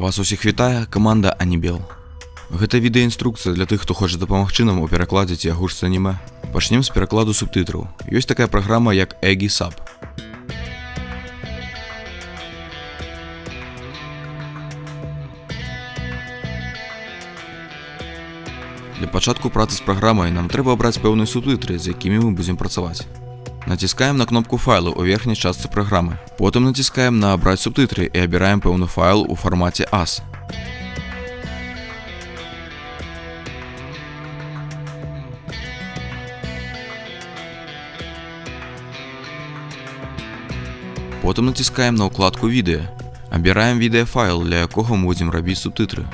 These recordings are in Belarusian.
Вас усіх вітае каманда Анібел. Гэта відэаінструкцыя для тых, хто хоча дапамагчы нам у перакладзе ці агучцы анімэ. Пачнем з перакладу субтытраў. Ёсць такая праграма, як Egi-Sub. Для пачатку працы з праграмай нам трэба абраць пэўныя субтытры, з якімі мы будзем працаваць. Націскаем на кнопку файлу ў верхняй частцы праграмы. Потым націскаем на абраць субтытры і абіраем пэўны файл у фармаце AS. Потым націскаем на ўкладку відэа. Абіраем відэафайл, для якога мы будзем рабіць субтытры.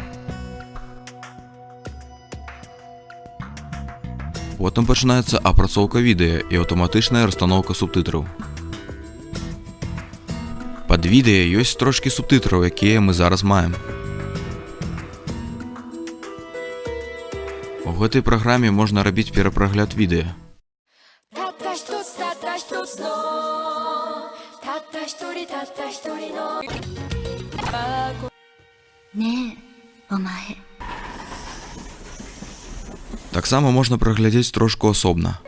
Потым пачынаецца апрацоўка відэа і аўтаматычная расстаноўка субтытраў. Пад відэа ёсць строчкі субтытраў, якія мы зараз маем. У гэтай праграме можна рабіць перапрагляд відэа. Таксама можна праглядзець строчку асобна.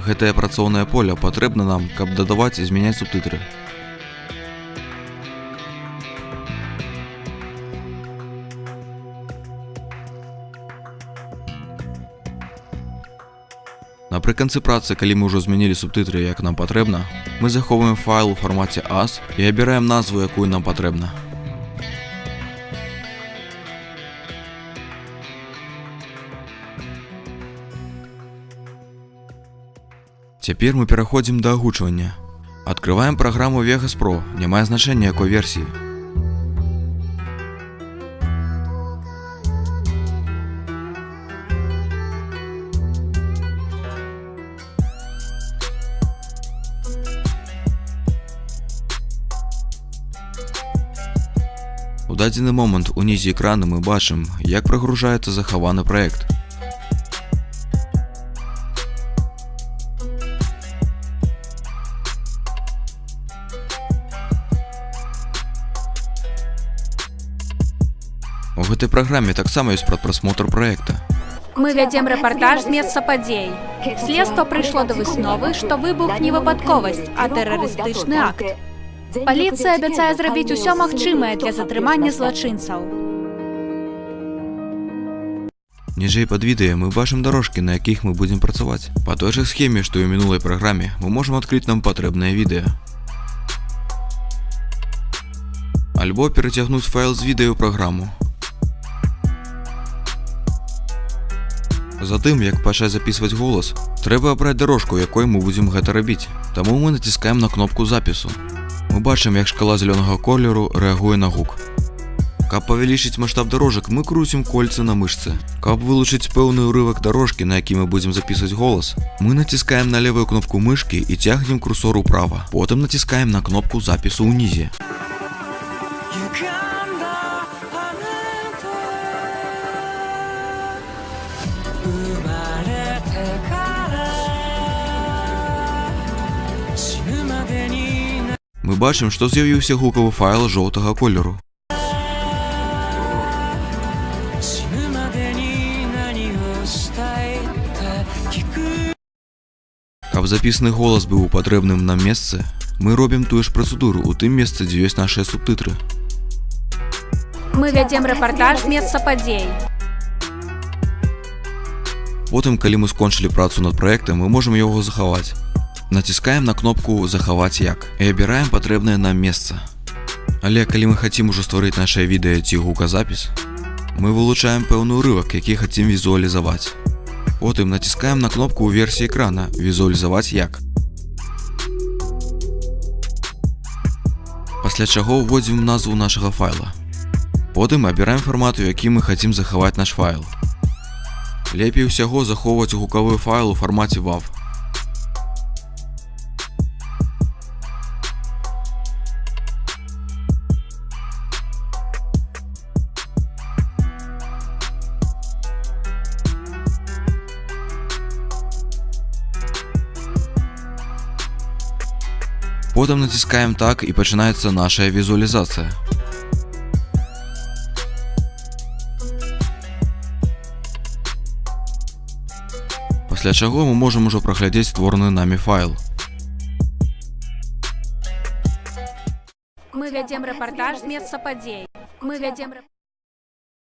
Гэтае працоўнае поле патрэбна нам, каб дадаваць і змяняць субтытры. Напрыканцы працы, калі мы ўжо змянілі субтытры, як нам патрэбна, мы захоўваем файл у фармаце AS і абіраем назву, якую нам патрэбна. Цяпер мы пераходзім да агучвання. Адкрываем праграму Vegas Pro, не мае значэння якой версіі. У дадзены момант унізе экрана мы бачым, як прагружаецца захаваны праект. У гэтай праграме таксама ёсць прадпрасмотр праекта. Мы вядзем рэпартаж з месца падзей. Следства прыйшло да высновы, што выбух не выпадковасць, а тэрарыстычны акт. Паліцыя абяцае зрабіць усё магчымае для затрымання злачынцаў. Ніжэй пад відэа мы бачым дарожкі, на якіх мы будзем працаваць. Па той жа схеме, што і ў мінулай праграме, мы можам адкрыць нам патрэбнае відэа. Альбо перацягнуць файл з відэа ў праграму. Затым, як пачаць запісваць голас, трэба абраць дарожку, якой мы будзем гэта рабіць. Таму мы націскаем на кнопку запісу. Мы бачым, як шкала зялёнага колеру рэагуе на гук. Каб павялічыць маштаб дарожак, мы круцім кольцы на мышцы. Каб вылучыць пэўны ўрывак дарожкі, на які мы будзем запісваць голас, мы націскаем на левую кнопку мышкі і цягнем курсор управа. Потым націскаем на кнопку запісу ўнізе. Мы бачым, што з'явіўся гукавы файл жоўтага колеру. Каб запісаны голас быў у патрэбным нам месцы, мы робім тую ж працэдуру ў тым месцы, дзе ёсць нашыя субтытры. Мы вядзем рэпартаж з месца падзей. Потым, калі мы скончылі працу над праектам, мы можам яго захаваць. Націскаем на кнопку «Захаваць як» і абіраем патрэбнае нам месца. Але калі мы хацім ужо стварыць нашае відэа ці гуказапіс, мы вылучаем пэўны ўрывак, які хацім візуалізаваць. Потым націскаем на кнопку ў версіі экрана «Візуалізаваць як». Пасля чаго ўводзім назву нашага файла. Потым абіраем фармат, у які мы хацім захаваць наш файл. Лепей усяго захоўваць гукавы файл у фармаце WAV. Потім натискаємо так і починається наша візуалізація. Після чого ми можемо вже проглядіти створений нами файл. Мы ведем репортаж с места подей. Мы ведем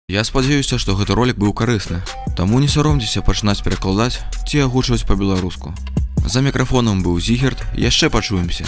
Я спадзяюся, што гэты ролик быў карысны, таму не саромцеся пачынаць перакладаць ці агучваць па-беларуску. За мікрафонам быў Зігерт, яшчэ пачуемся.